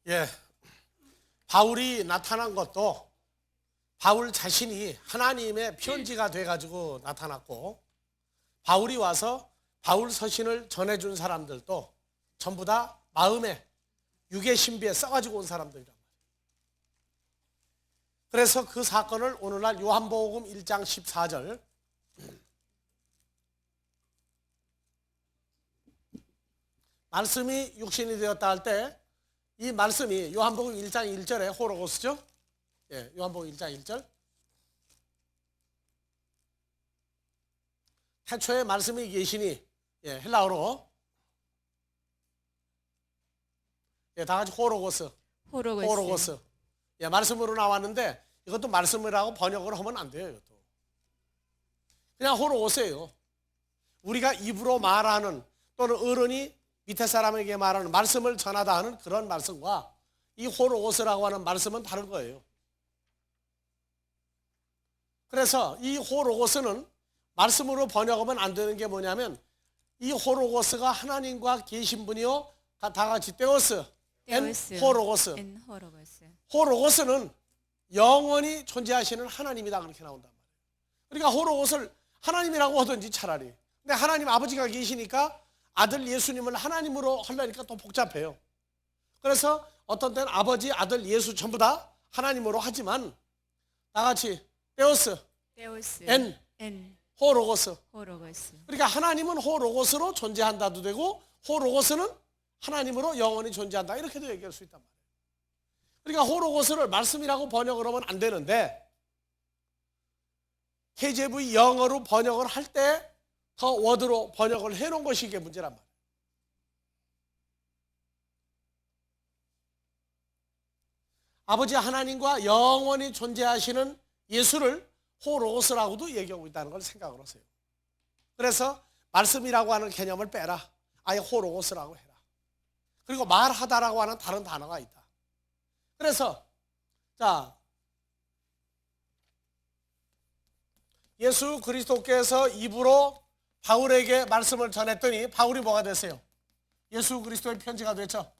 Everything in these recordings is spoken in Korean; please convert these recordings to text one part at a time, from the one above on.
예, 바울이 나타난 것도 바울 자신이 하나님의 편지가 돼가지고 나타났고, 바울이 와서 바울 서신을 전해준 사람들도 전부 다 마음에 육의 신비에 써가지고 온 사람들이란 말이에요. 그래서 그 사건을 오늘날 요한복음 1장 14절 말씀이 육신이 되었다 할 때 이 말씀이 요한복음 1장 1절에 호로고스죠. 예, 요한복음 1장 1절. 태초에 말씀이 계시니, 예, 헬라어로, 예, 다 같이 호로고스. 예, 말씀으로 나왔는데 이것도 말씀이라고 번역을 하면 안 돼요. 이것도 그냥 호로고스예요. 우리가 입으로 말하는 또는 어른이 밑에 사람에게 말하는 말씀을 전하다 하는 그런 말씀과 이 호로고스라고 하는 말씀은 다른 거예요. 그래서 이 호로고스는 말씀으로 번역하면 안 되는 게 뭐냐면, 이 호로고스가 하나님과 계신 분이요, 다 같이 데오스, 엔 호로고스. 호로고스는 영원히 존재하시는 하나님이다, 그렇게 나온단 말이에요. 그러니까 호로고스를 하나님이라고 하든지 차라리. 근데 하나님 아버지가 계시니까 아들 예수님을 하나님으로 하려니까 또 복잡해요. 그래서 어떤 때는 아버지, 아들, 예수 전부 다 하나님으로 하지만 다 같이 데오스, 엔 호로고스. 그러니까 하나님은 호로고스로 존재한다도 되고 호로고스는 하나님으로 영원히 존재한다, 이렇게도 얘기할 수 있단 말이에요. 그러니까 호로고스를 말씀이라고 번역을 하면 안 되는데, KJV 영어로 번역을 할 때 더 워드로 번역을 해놓은 것이 이게 문제란 말이에요. 아버지 하나님과 영원히 존재하시는 예수를 호로고스라고도 얘기하고 있다는 걸 생각을 하세요. 그래서 말씀이라고 하는 개념을 빼라, 아예 호로고스라고 해라. 그리고 말하다라고 하는 다른 단어가 있다. 그래서 자, 예수 그리스도께서 입으로 바울에게 말씀을 전했더니 바울이 뭐가 됐어요? 예수 그리스도의 편지가 됐죠.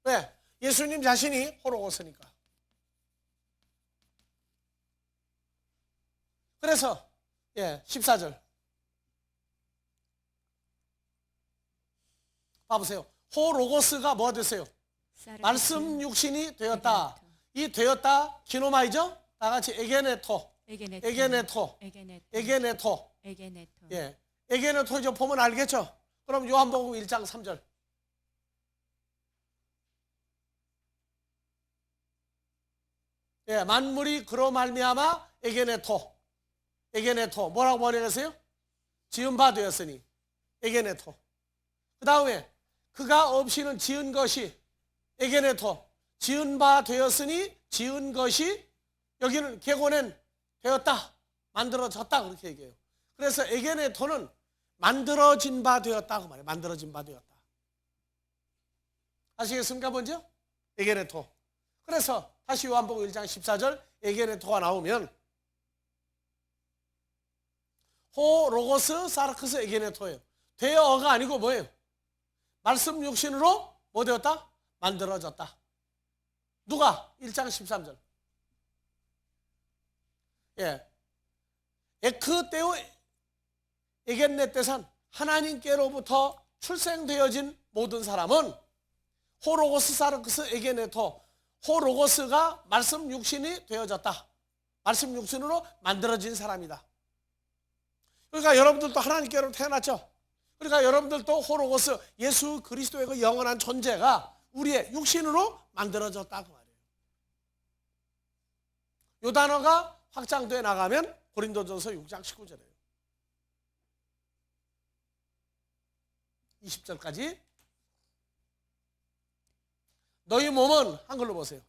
왜? 예수님 자신이 호로고스니까. 그래서 14절 봐보세요. 호로고스가 뭐가 됐어요? 말씀 육신이 되었다. 이 되었다 기노마이죠? 다 같이 에게네토. 예, 에게네토 이제 보면 알겠죠? 그럼 요한복음 1장 3절. 예, 만물이 그로 말미암아 에게네토 뭐라고 번역했어요? 지은 바 되었으니 에게네토. 그 다음에 그가 없이는 지은 것이 에게네토, 지은 바 되었으니 지은 것이, 여기는 개고낸 되었다, 만들어졌다, 그렇게 얘기해요. 그래서 에게네토는 만들어진 바 되었다고 말해요. 만들어진 바 되었다. 아시겠습니까? 먼저 에게네토. 그래서 다시 요한복음 1장 14절 에게네토가 나오면 호로고스 사르크스 에게네토예요. 되어가 아니고 뭐예요? 말씀 육신으로 뭐 되었다? 만들어졌다. 누가? 1장 13절. 예. 에크테오 에겐네테산, 하나님께로부터 출생되어진 모든 사람은 호로고스 사르크스 에게네토, 호로고스가 말씀 육신이 되어졌다. 말씀 육신으로 만들어진 사람이다. 그러니까 여러분들도 하나님께로 태어났죠. 그러니까 여러분들도 호로고스, 예수 그리스도의 그 영원한 존재가 우리의 육신으로 만들어졌다고 말이에요. 이 단어가 확장돼 나가면 고린도전서 6장 19절이에요. 20절까지. 너희 몸은, 한글로 보세요,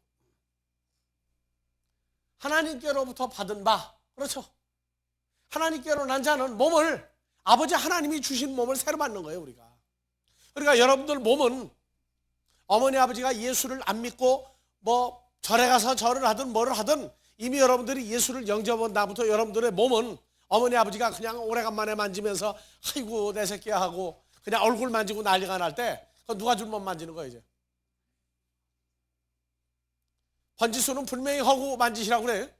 하나님께로부터 받은 바. 그렇죠. 하나님께로 난 자는 몸을, 아버지 하나님이 주신 몸을 새로 받는 거예요, 우리가. 그러니까 여러분들 몸은 어머니 아버지가 예수를 안 믿고 뭐 절에 가서 절을 하든 뭐를 하든 이미 여러분들이 예수를 영접한 다음부터 여러분들의 몸은 어머니 아버지가 그냥 오래간만에 만지면서 아이고 내 새끼야 하고 그냥 얼굴 만지고 난리가 날 때 그건 누가 줄만 만지는 거야 이제. 번지수는 분명히 하고 만지시라고 그래.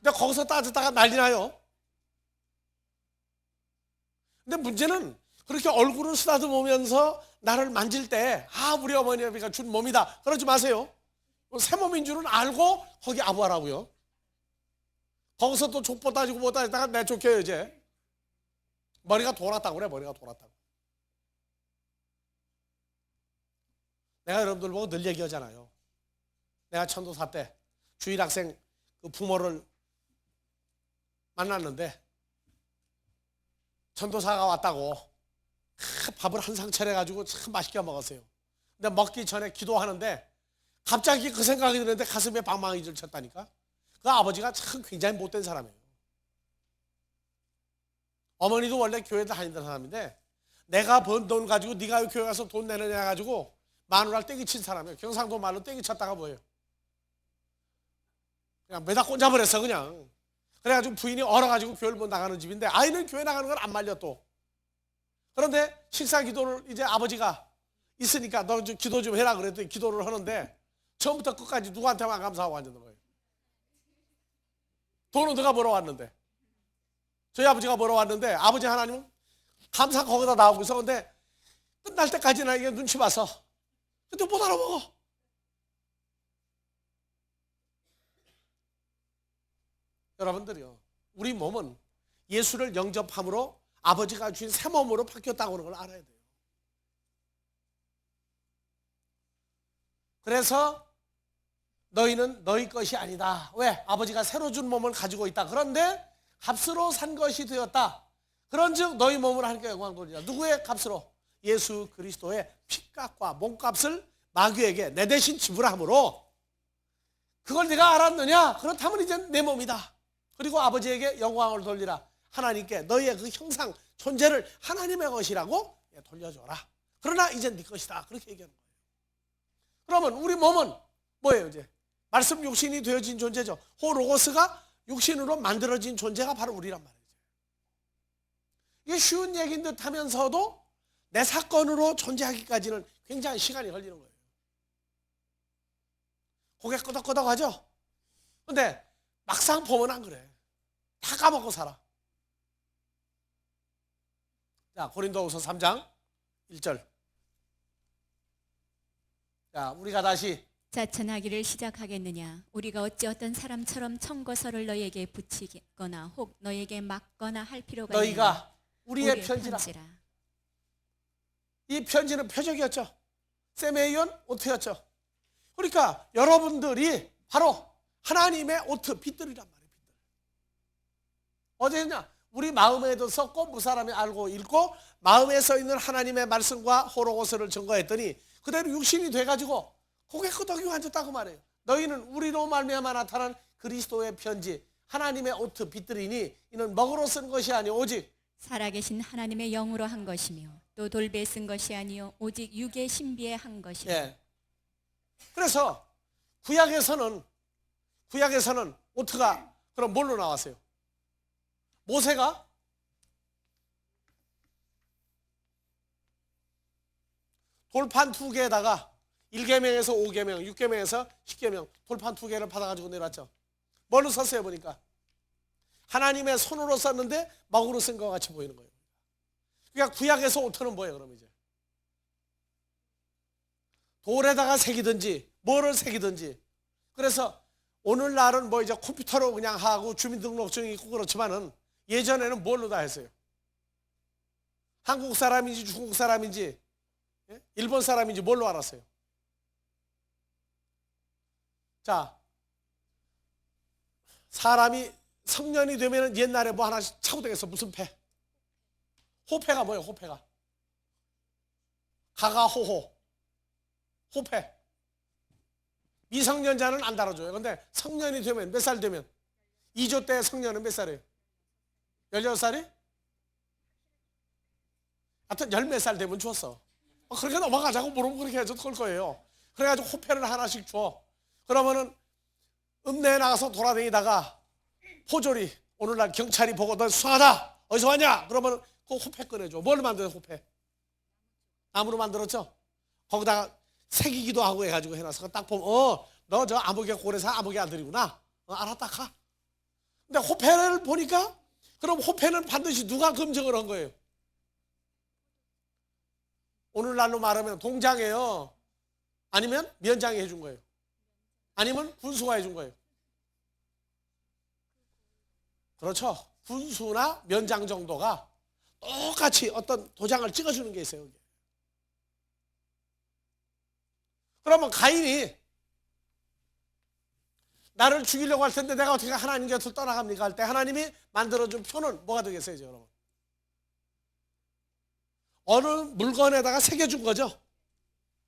근데 거기서 따졌다가 난리 나요. 근데 문제는 그렇게 얼굴을 쓰다듬으면서 나를 만질 때 우리 어머니가 준 몸이다 그러지 마세요. 새 몸인 줄은 알고 거기 아부하라고요. 거기서 또 족보 따지고 뭐 따지다가 내쫓겨요 이제. 머리가 돌았다고 그래. 머리가 돌았다고. 내가 여러분들 보고 늘 얘기하잖아요. 내가 천도사 때 주일학생 그 부모를 만났는데 천도사가 왔다고 밥을 한 상 차려가지고 참 맛있게 먹었어요. 근데 먹기 전에 기도하는데 갑자기 그 생각이 드는데 가슴에 방망이를 쳤다니까. 그 아버지가 참 굉장히 못된 사람이에요. 어머니도 원래 교회 다니던 사람인데 내가 번 돈 가지고 네가 교회 가서 돈 내느냐 가지고 마누라를 떼기 친 사람이에요. 경상도 말로 떼기 쳤다가 뭐예요? 그냥 매다 꽂아버렸어 그냥. 그래가지고 부인이 얼어가지고 교회를 못 나가는 집인데 아이는 교회 나가는 걸 안 말려 또. 그런데 식사 기도를 이제 아버지가 있으니까 너 좀 기도 좀 해라 그랬더니 기도를 하는데 처음부터 끝까지 누구한테만 감사하고 앉는 거예요. 돈은 누가 벌어왔는데. 저희 아버지가 벌어왔는데 아버지 하나님은 감사 거기다 나오고 있어. 근데 끝날 때까지는 이게 눈치 봐서 근데 못 알아먹어. 여러분들이요, 우리 몸은 예수를 영접함으로 아버지가 주신 새 몸으로 바뀌었다고 하는 걸 알아야 돼요. 그래서 너희는 너희 것이 아니다. 왜? 아버지가 새로 준 몸을 가지고 있다. 그런데 값으로 산 것이 되었다. 그런즉 너희 몸을 하나님께 영광 돌리라. 누구의 값으로? 예수 그리스도의 피값과 몸값을 마귀에게 내 대신 지불함으로 그걸 네가 알았느냐? 그렇다면 이제 내 몸이다. 그리고 아버지에게 영광을 돌리라. 하나님께 너희의 그 형상 존재를 하나님의 것이라고 돌려줘라. 그러나 이제 네 것이다. 그렇게 얘기하는 거예요. 그러면 우리 몸은 뭐예요? 이제 말씀 육신이 되어진 존재죠. 호로고스가 육신으로 만들어진 존재가 바로 우리란 말이죠. 이게 쉬운 얘기인 듯 하면서도 내 사건으로 존재하기까지는 굉장히 시간이 걸리는 거예요. 고개 끄덕끄덕하죠? 근데 막상 보면 안 그래. 다 까먹고 살아. 자, 고린도후서 3장 1절. 자, 우리가 다시 자천하기를 시작하겠느냐? 우리가 어찌 어떤 사람처럼 청거서를 너에게 붙이거나 혹 너에게 막거나 할 필요가 있느냐? 너희가 우리의 편지라. 이 편지는 표적이었죠. 세메이온 오트였죠. 그러니까 여러분들이 바로 하나님의 오트, 빛들이란 말이에요. 빛들. 어디 했냐? 우리 마음에도 썼고 무사람이 알고 읽고 마음에 써 있는 하나님의 말씀과 호로고스를 증거했더니 그대로 육신이 돼가지고 고개 끄덕이고 앉았다고 말해요. 너희는 우리로 말미암아 나타난 그리스도의 편지, 하나님의 오트, 빛들이니 이는 먹으로 쓴 것이 아니오 오직 살아계신 하나님의 영으로 한 것이며 또 돌배에 쓴 것이 아니요 오직 육의 신비에 한 것이며. 예. 그래서 구약에서는 오트가 그럼 뭘로 나왔어요? 모세가 돌판 2개에다가 1계명에서 5계명, 6계명에서 10계명 돌판 2개를 받아가지고 내려왔죠. 뭘로 썼어요 보니까? 하나님의 손으로 썼는데 먹으로 쓴 것 같이 보이는 거예요. 그러니까 구약에서 오트는 뭐예요 그럼 이제? 돌에다가 새기든지 뭐를 새기든지. 그래서 오늘날은 뭐 이제 컴퓨터로 그냥 하고 주민등록증이 있고 그렇지만은 예전에는 뭘로 다 했어요? 한국 사람인지 중국 사람인지 일본 사람인지 뭘로 알았어요? 자, 사람이 성년이 되면 옛날에 뭐 하나씩 차고 다녔어. 무슨 패? 호패가 뭐예요? 호패가 가가호호 호패. 미성년자는 안 달아줘요. 근데 성년이 되면 몇 살 되면 2조 때 성년은 몇 살이에요? 16살이? 하여튼 10몇 살 되면 줬어. 그렇게 넘어가자고 물으면 그렇게 해서 걸 거예요. 그래가지고 호패를 하나씩 줘. 그러면은 읍내에 나가서 돌아다니다가 포졸이 오늘날 경찰이 보고 너 수상하다 어디서 왔냐? 그러면 그 호패 꺼내줘. 뭘 만들어 호패? 나무로 만들었죠? 거기다가 새기기도 하고 해가지고 해놔서 딱 보면 너 저 아무개 고래사 아무개 아들이구나. 알았다 가. 근데 호패를 보니까 그럼 호패는 반드시 누가 검증을 한 거예요? 오늘날로 말하면 동장이에요. 아니면 면장이 해준 거예요. 아니면 군수가 해준 거예요. 그렇죠. 군수나 면장 정도가 똑같이 어떤 도장을 찍어주는 게 있어요. 그러면 가인이 나를 죽이려고 할 텐데 내가 어떻게 하나님 곁을 떠나갑니까? 할 때 하나님이 만들어준 표는 뭐가 되겠어요, 여러분? 어느 물건에다가 새겨준 거죠.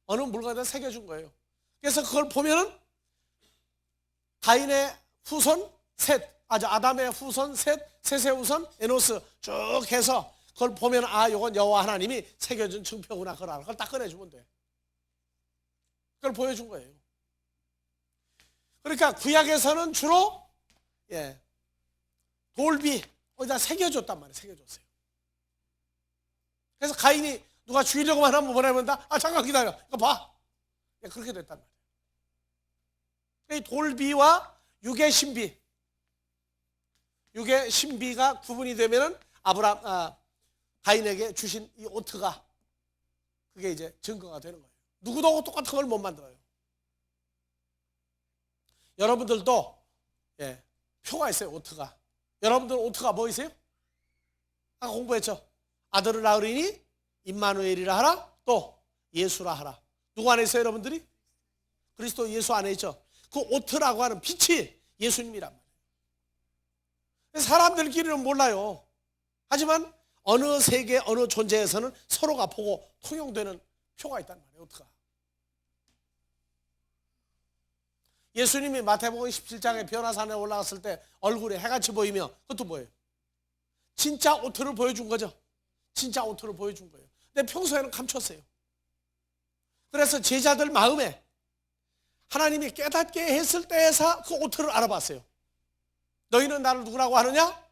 어느 물건에다가 새겨준 거예요. 그래서 그걸 보면은 가인의 후손 셋, 아담의 후손 셋, 셋의 후손 에노스 쭉 해서 그걸 보면 이건 여호와 하나님이 새겨준 증표구나. 그걸 딱 꺼내주면 돼. 그걸 보여준 거예요. 그러니까 구약에서는 주로 돌비 어디다 새겨줬단 말이에요. 새겨줬어요. 그래서 가인이 누가 죽이려고만 하면 뭐라면 잠깐 기다려. 이거 봐. 그렇게 됐단 말이에요. 이 돌비와 육의 신비, 육의 신비가 구분이 되면은 가인에게 주신 이 오트가 그게 이제 증거가 되는 거예요. 누구도 똑같은 걸 못 만들어요. 여러분들도 표가 있어요. 오트가. 여러분들 오트가 뭐 있어요? 아까 공부했죠. 아들을 낳으리니 임마누엘이라 하라, 또 예수라 하라. 누구 안에 있어요, 여러분들이? 그리스도 예수 안에 있죠. 그 오트라고 하는 빛이 예수님이란 말이에요. 사람들끼리는 몰라요. 하지만 어느 세계 어느 존재에서는 서로가 보고 통용되는 표가 있단 말이에요. 오트가. 예수님이 마태복음 17장에 변화산에 올라갔을 때 얼굴에 해같이 보이며 그것도 뭐예요? 진짜 오트를 보여준 거죠. 진짜 오트를 보여준 거예요. 근데 평소에는 감췄어요. 그래서 제자들 마음에 하나님이 깨닫게 했을 때에서 그 오트를 알아봤어요. 너희는 나를 누구라고 하느냐?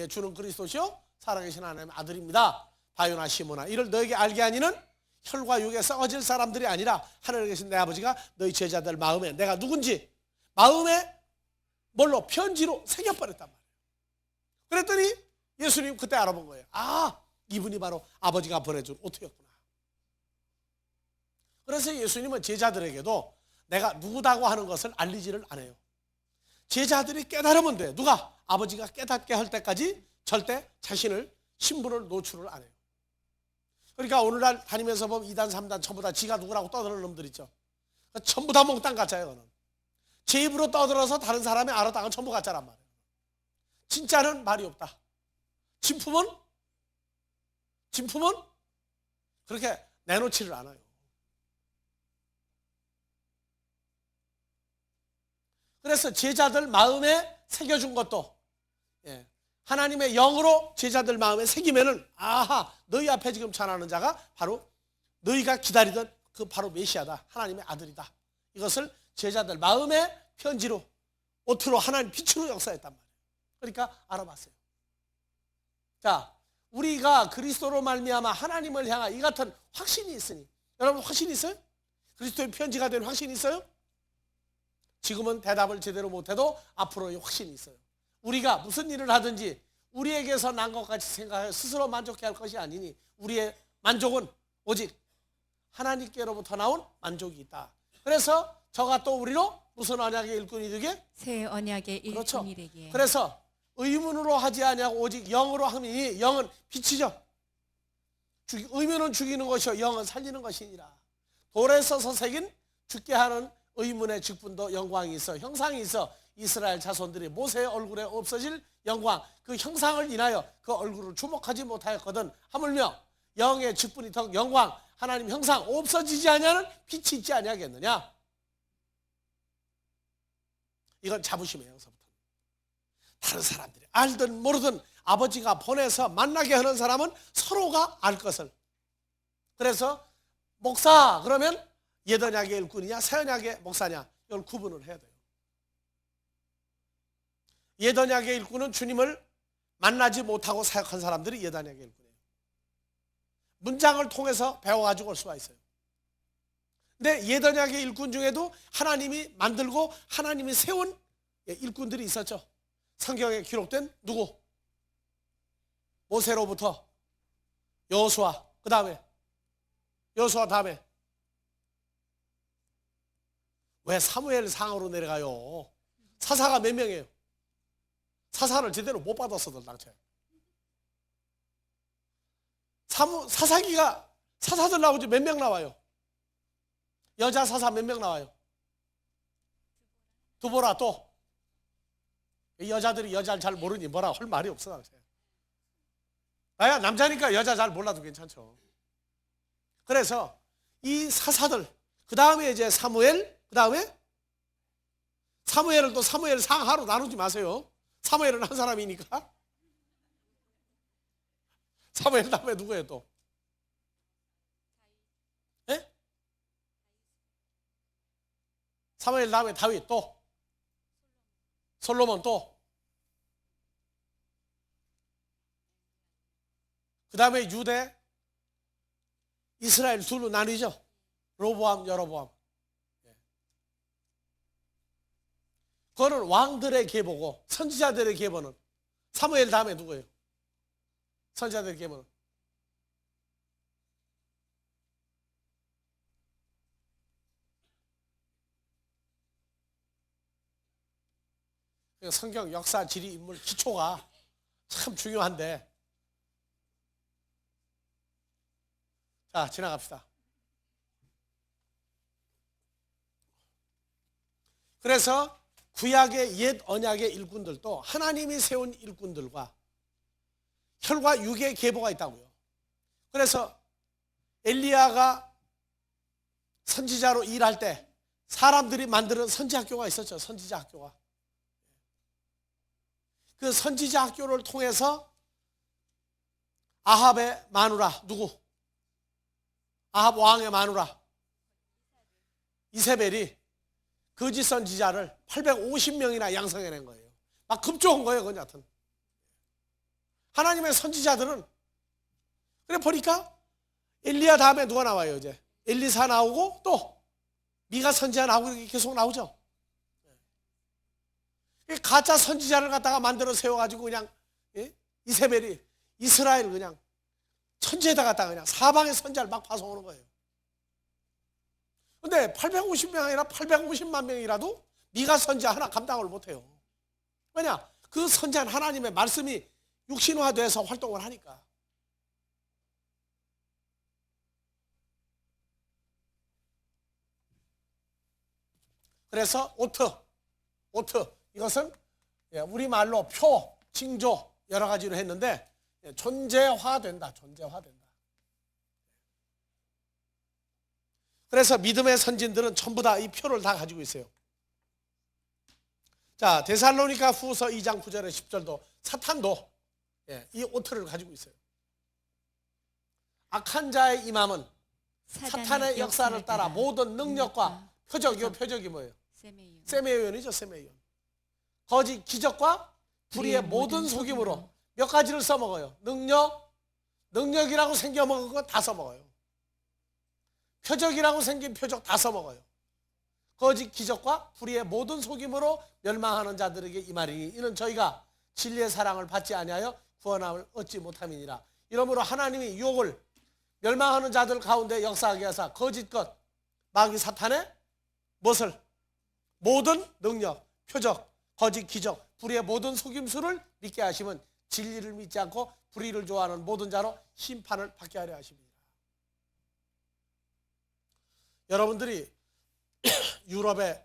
주는 그리스도시요 살아계신 하나님의 아들입니다. 바요나 시모나 이를 너에게 알게 하니는 혈과 육에 썩어질 사람들이 아니라 하늘에 계신 내 아버지가 너희 제자들 마음에 내가 누군지 마음에 뭘로? 편지로 새겨버렸단 말이에요. 그랬더니 예수님 그때 알아본 거예요. 이분이 바로 아버지가 보내준 오트였구나. 그래서 예수님은 제자들에게도 내가 누구다고 하는 것을 알리지를 않아요. 제자들이 깨달으면 돼. 누가? 아버지가 깨닫게 할 때까지 절대 자신을 신분을 노출을 안 해요. 그러니까 오늘날 다니면서 보면 2단 3단 전부 다 지가 누구라고 떠드는 놈들 있죠. 전부 다 몽땅 가짜예요. 그는. 제 입으로 떠들어서 다른 사람이 알았다는 전부 가짜란 말이에요. 진짜는 말이 없다. 진품은 그렇게 내놓지를 않아요. 그래서 제자들 마음에 새겨준 것도 하나님의 영으로 제자들 마음에 새기면은 너희 앞에 지금 전하는 자가 바로 너희가 기다리던 그 바로 메시아다. 하나님의 아들이다. 이것을 제자들 마음의 편지로 오트로 하나님 빛으로 역사했단 말이에요. 그러니까 알아봤어요. 자, 우리가 그리스도로 말미암아 하나님을 향한 이 같은 확신이 있으니 여러분 확신이 있어요? 그리스도의 편지가 된 확신이 있어요? 지금은 대답을 제대로 못해도 앞으로의 확신이 있어요. 우리가 무슨 일을 하든지 우리에게서 난 것 같이 생각하여 스스로 만족해야 할 것이 아니니 우리의 만족은 오직 하나님께로부터 나온 만족이 있다. 그래서 저가 또 우리로 무슨 언약의 일꾼이 되게? 새 언약의 그렇죠. 일꾼이 되게. 그래서 의문으로 하지 아니하고 오직 영으로 하니 영은 빛이죠. 의문은 죽이는 것이요 영은 살리는 것이니라. 돌에 써서 새긴 죽게 하는 의문의 직분도 영광이 있어 형상이 있어 이스라엘 자손들이 모세의 얼굴에 없어질 영광 그 형상을 인하여 그 얼굴을 주목하지 못하였거든 하물며 영의 직분이 더 영광 하나님 형상 없어지지 아니하는 빛이 있지 아니하겠느냐. 이건 자부심의 영서부터 다른 사람들이 알든 모르든 아버지가 보내서 만나게 하는 사람은 서로가 알 것을. 그래서 목사 그러면 옛 언약의 일꾼이냐 새 언약의 목사냐 이걸 구분을 해야 돼요. 옛 언약의 일꾼은 주님을 만나지 못하고 사역한 사람들이 옛 언약의 일꾼이에요. 문장을 통해서 배워가지고 올 수가 있어요. 근데 옛언약의 일꾼 중에도 하나님이 만들고 하나님이 세운 일꾼들이 있었죠. 성경에 기록된 누구? 모세로부터 여호수아, 그 다음에 여호수아 다음에 왜 사무엘 상으로 내려가요? 사사가 몇 명이에요? 사사를 제대로 못 받았어들 당초에. 사사기가 사사들 나오지 몇 명 나와요? 여자 사사 몇 명 나와요? 두보라. 또 여자들이 여자를 잘 모르니 뭐라 할 말이 없어 당초에. 나야 남자니까 여자 잘 몰라도 괜찮죠. 그래서 이 사사들, 그 다음에 이제 사무엘, 그 다음에 사무엘을 또 사무엘 상하로 나누지 마세요. 사무엘은 한 사람이니까. 사무엘 다음에 누구예요 또? 예? 사무엘 다음에 다윗, 또 솔로몬, 또 그 다음에 유대, 이스라엘 둘로 나뉘죠. 로보암, 여로보암. 그거는 왕들의 계보고 선지자들의 계보는 사무엘 다음에 누구예요? 선지자들의 계보는 성경 역사, 지리, 인물, 기초가 참 중요한데. 자, 지나갑시다. 그래서 구약의 옛 언약의 일꾼들도 하나님이 세운 일꾼들과 혈과 육의 계보가 있다고요. 그래서 엘리야가 선지자로 일할 때 사람들이 만드는 선지학교가 있었죠. 선지자 학교가. 그 선지자 학교를 통해서 아합의 마누라, 누구? 아합 왕의 마누라 이세벨이 거짓 선지자를 850명이나 양성해낸 거예요. 막 급조한 거예요. 그건 여하튼 하나님의 선지자들은. 그래 보니까 엘리야 다음에 누가 나와요? 이제 엘리사 나오고 또 미가 선지자 나오고 이렇게 계속 나오죠. 가짜 선지자를 갖다가 만들어 세워가지고 그냥 이세벨이 이스라엘 그냥 천지에다 갖다가 그냥 사방에 선지자를 막 파송하는 거예요. 근데 850명 아니라 850만 명이라도 미가 선지자 하나 감당을 못해요. 왜냐? 그 선지자는 하나님의 말씀이 육신화돼서 활동을 하니까. 그래서 오트 이것은 우리말로 표, 징조 여러 가지로 했는데 존재화된다. 그래서 믿음의 선진들은 전부 다 이 표를 다 가지고 있어요. 자, 데살로니가 후서 2장 9절에 10절도 사탄도 이 오트를 가지고 있어요. 악한 자의 임함은 사탄의 역사를 따라 모든 능력과 표적이 뭐예요? 세메이온이죠. 세메이온. 거짓 기적과 불의의 모든 속임으로 몇 가지를 써먹어요. 능력이라고 생겨먹은 거 다 써먹어요. 표적이라고 생긴 표적 다 써먹어요. 거짓 기적과 불의의 모든 속임으로 멸망하는 자들에게 이 말이니 이는 저희가 진리의 사랑을 받지 아니하여 구원함을 얻지 못함이니라. 이러므로 하나님이 유혹을 멸망하는 자들 가운데 역사하게 하사 거짓 것 마귀 사탄의 무엇을? 모든 능력, 표적, 거짓 기적, 불의의 모든 속임수를 믿게 하시면 진리를 믿지 않고 불의를 좋아하는 모든 자로 심판을 받게 하려 하십니다. 여러분들이 유럽의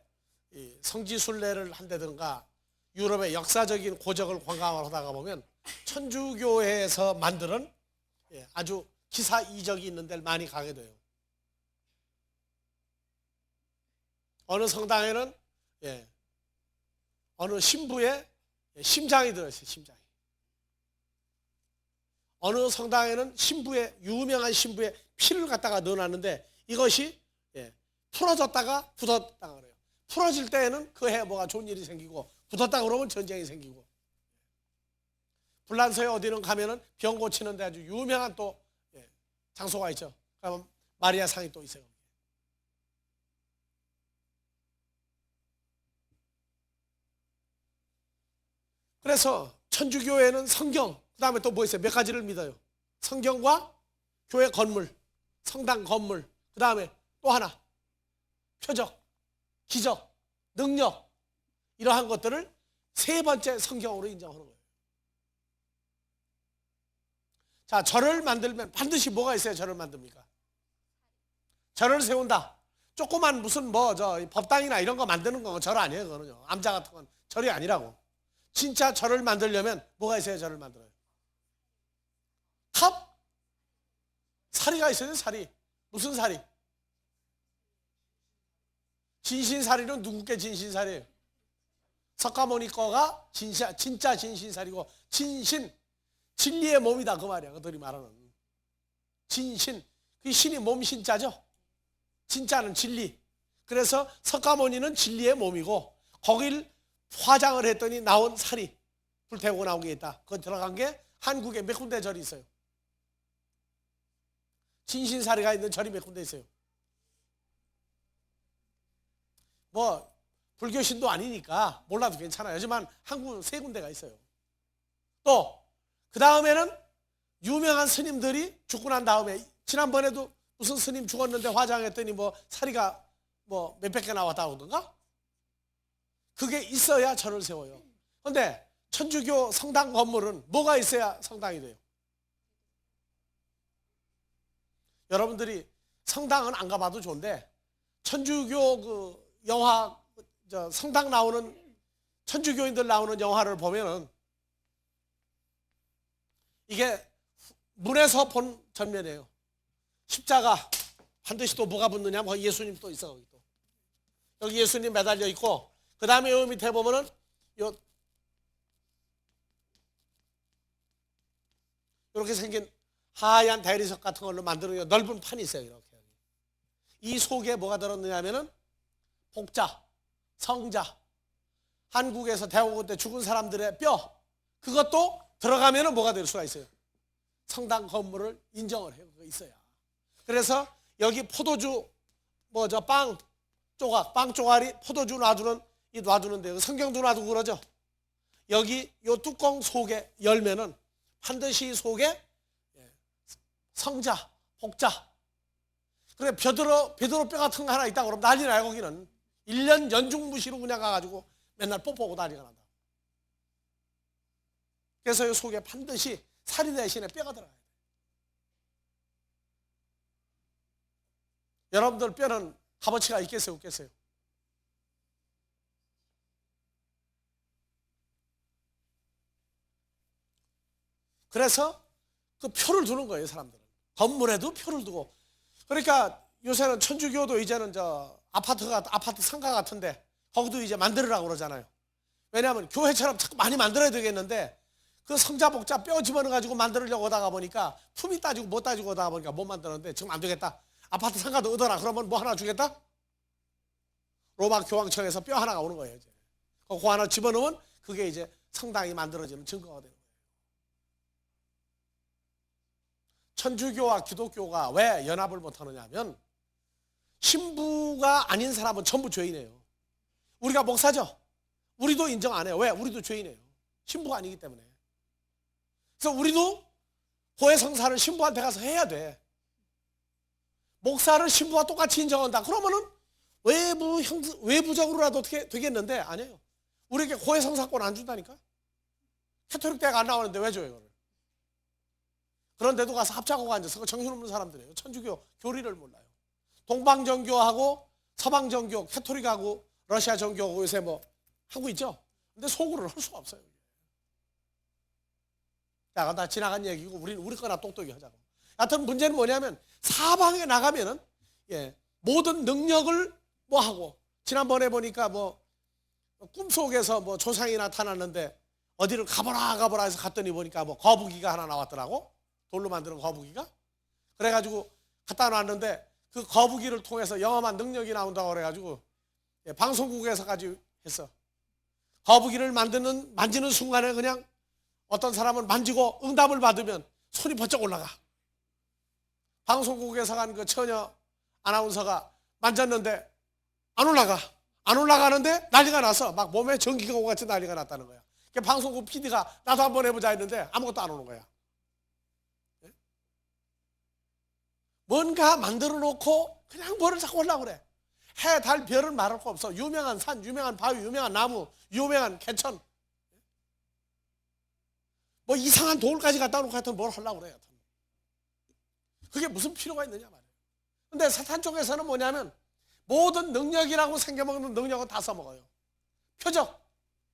성지순례를 한다든가 유럽의 역사적인 고적을 관광을 하다가 보면 천주교회에서 만드는 아주 기사 이적이 있는 데를 많이 가게 돼요. 어느 성당에는 어느 신부의 심장이 들어있어요. 심장이. 어느 성당에는 유명한 신부의 피를 갖다가 넣어놨는데 이것이 풀어졌다가 굳었다가 그래요. 풀어질 때에는 그 해 뭐가 좋은 일이 생기고 굳었다 그러면 전쟁이 생기고. 불란서에 어디는 가면은 병 고치는 데 아주 유명한 또 장소가 있죠. 그러면 마리아 상이 또 있어요. 그래서 천주교회는 성경, 그 다음에 또 뭐 있어요? 몇 가지를 믿어요. 성경과 교회 건물, 성당 건물, 그 다음에 또 하나 표적, 기적, 능력, 이러한 것들을 세 번째 성경으로 인정하는 거예요. 자, 절을 만들면 반드시 뭐가 있어야 절을 만듭니까? 절을 세운다. 조그만 무슨 법당이나 이런 거 만드는 건 절 아니에요. 그거는요. 암자 같은 건 절이 아니라고. 진짜 절을 만들려면 뭐가 있어야 절을 만들어요? 탑? 사리가 있어요. 사리. 무슨 사리? 진신사리는 누구께 진신사리예요? 석가모니 거가 진짜 진신사리고, 진신, 진리의 몸이다 그 말이야. 그들이 말하는 진신, 그 신이 몸 신자죠. 진짜는 진리. 그래서 석가모니는 진리의 몸이고, 거길 화장을 했더니 나온 사리, 불태우고 나온 게 있다. 그거 들어간 게 한국에 몇 군데 절이 있어요. 진신사리가 있는 절이 몇 군데 있어요. 뭐 불교신도 아니니까 몰라도 괜찮아요. 하지만 한국 세 군데가 있어요. 또 그 다음에는 유명한 스님들이 죽고 난 다음에, 지난번에도 무슨 스님 죽었는데 화장했더니 뭐 사리가 뭐 몇백 개 나왔다고 하던가? 그게 있어야 절을 세워요. 그런데 천주교 성당 건물은 뭐가 있어야 성당이 돼요? 여러분들이 성당은 안 가봐도 좋은데, 천주교 그 영화, 성당 나오는, 천주교인들 나오는 영화를 보면은 이게 문에서 본 전면이에요. 십자가 반드시 또 뭐가 붙느냐? 뭐 예수님 또 있어. 여기 예수님 매달려 있고, 그 다음에 여기 밑에 보면은 이렇게 생긴 하얀 대리석 같은 걸로 만드는 넓은 판이 있어요. 이렇게. 이 속에 뭐가 들었느냐면은 복자, 성자, 한국에서 대오고 때 죽은 사람들의 뼈, 그것도 들어가면은 뭐가 될 수가 있어요? 성당 건물을 인정을 해요. 그거 있어야. 그래서 여기 포도주, 빵 조각, 빵 쪼가리, 포도주 놔두는데, 성경도 놔두고 그러죠. 여기 요 뚜껑 속에 열면은 반드시 속에 성자, 복자. 그래, 베드로 뼈 같은 거 하나 있다고 그러면 난리 나요. 거기는 1년 연중무시로 그냥 가가지고 맨날 뽀뽀하고 난리가 난다. 그래서 이 속에 반드시 사리 대신에 뼈가 들어가요. 여러분들 뼈는 값어치가 있겠어요, 없겠어요? 그래서 그 표를 두는 거예요, 사람들은. 건물에도 표를 두고. 그러니까 요새는 천주교도 이제는 아파트 상가 같은데 거기도 이제 만들으라고 그러잖아요. 왜냐하면 교회처럼 자꾸 많이 만들어야 되겠는데, 그 성자 복자 뼈 집어넣어가지고 만들려고 하다가 보니까 품위 따지고 못 따지고 하다가 보니까 못 만드는데, 지금 안 되겠다. 아파트 상가도 얻어라. 그러면 뭐 하나 주겠다? 로마 교황청에서 뼈 하나가 오는 거예요. 이제. 그거 하나 집어넣으면 그게 이제 성당이 만들어지는 증거가 되는 거예요. 천주교와 기독교가 왜 연합을 못하느냐 하면, 신부가 아닌 사람은 전부 죄인이에요. 우리가 목사죠? 우리도 인정 안 해요. 왜? 우리도 죄인이에요. 신부가 아니기 때문에. 그래서 우리도 고해성사를 신부한테 가서 해야 돼. 목사를 신부와 똑같이 인정한다. 그러면은 외부적으로라도 어떻게 되겠는데, 아니에요. 우리에게 고해성사권 안 준다니까? 캐토릭 대학 안 나오는데 왜 줘요, 이거를? 그런데도 가서 합작하고 앉아서 정신없는 사람들이에요. 천주교 교리를 몰라요. 동방정교하고 서방정교, 캐토릭하고 러시아 정교하고 요새 뭐 하고 있죠. 근데 속으로는 할 수가 없어요. 야, 나 지나간 얘기고 우리 거나 똑똑히 하자고. 하여튼 문제는 뭐냐면, 사방에 나가면은 모든 능력을 뭐 하고, 지난번에 보니까 뭐 꿈속에서 뭐 조상이 나타났는데 어디를 가보라 해서 갔더니 보니까 뭐 거북이가 하나 나왔더라고. 돌로 만드는 거북이가. 그래가지고 갖다 놨는데 그 거북이를 통해서 영험한 능력이 나온다고 그래가지고 방송국에서까지 했어. 거북이를 만지는 순간에 그냥 어떤 사람은 만지고 응답을 받으면 손이 번쩍 올라가. 방송국에서 간 그 처녀 아나운서가 만졌는데 안 올라가는데 난리가 나서 막 몸에 전기가 오고 같이 난리가 났다는 거야. 방송국 PD가 나도 한번 해보자 했는데 아무것도 안 오는 거야. 뭔가 만들어 놓고 그냥 뭐를 자꾸 하려고 그래. 해, 달, 별은 말할 거 없어. 유명한 산, 유명한 바위, 유명한 나무, 유명한 개천. 뭐 이상한 돌까지 갖다 놓고 하여튼 뭘 하려고 그래. 그게 무슨 필요가 있느냐 말이에요. 근데 사탄 쪽에서는 뭐냐면 모든 능력이라고 생겨먹는 능력은 다 써먹어요. 표적,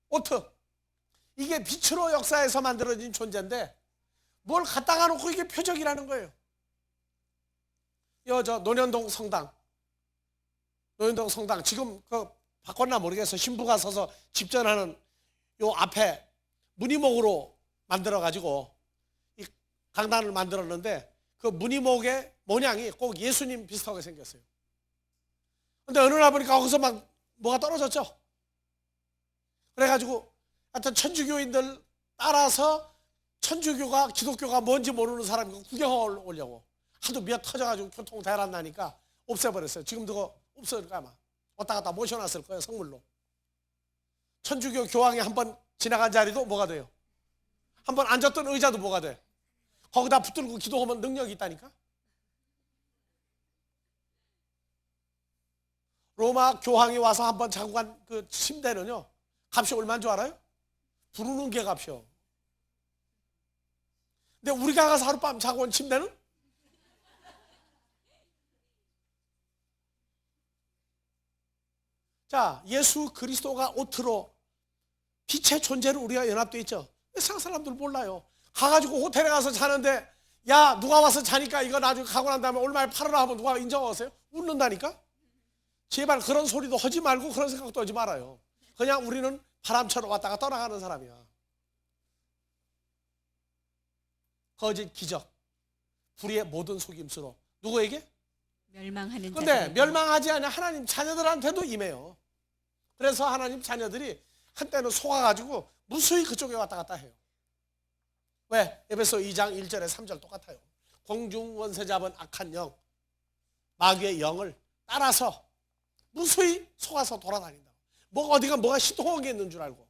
오트. 이게 빛으로 역사에서 만들어진 존재인데 뭘 갖다가 놓고 이게 표적이라는 거예요. 저 논현동 성당 지금 그 바꿨나 모르겠어. 신부가 서서 집전하는 요 앞에 무늬목으로 만들어 가지고 이 강단을 만들었는데 그 무늬목의 모양이 꼭 예수님 비슷하게 생겼어요. 근데 어느 날 보니까 거기서 막 뭐가 떨어졌죠. 그래가지고 하여튼 천주교인들 따라서 천주교가 기독교가 뭔지 모르는 사람이 구경을 오려고 하도 미어 터져가지고 교통 대란 나니까 없애버렸어요. 지금도 그거 없어질까 아마. 왔다 갔다 모셔놨을 거예요. 성물로. 천주교 교황이 한번 지나간 자리도 뭐가 돼요? 한번 앉았던 의자도 뭐가 돼? 거기다 붙들고 기도하면 능력이 있다니까. 로마 교황이 와서 한번 자고 간 그 침대는요 값이 얼마인 줄 알아요? 부르는 게 값이요. 근데 우리가 가서 하룻밤 자고 온 침대는 자, 예수 그리스도가 오트로 빛의 존재로 우리가 연합되어 있죠. 세상 사람들 몰라요. 가가지고 호텔에 가서 자는데 야 누가 와서 자니까 이거 나중에 가고 난 다음에 얼마에 팔으라 하면 누가 인정하세요? 웃는다니까. 제발 그런 소리도 하지 말고 그런 생각도 하지 말아요. 그냥 우리는 바람처럼 왔다가 떠나가는 사람이야. 거짓 기적 불의의 모든 속임수로 누구에게? 멸망하는 근데 자들. 멸망하지 않아 하나님 자녀들한테도 임해요. 그래서 하나님 자녀들이 한때는 속아가지고 무수히 그쪽에 왔다 갔다 해요. 왜? 에베소 2장 1절에 3절 똑같아요. 공중원세 잡은 악한 영, 마귀의 영을 따라서 무수히 속아서 돌아다닌다. 어디가 뭐가 시동한 게 있는 줄 알고.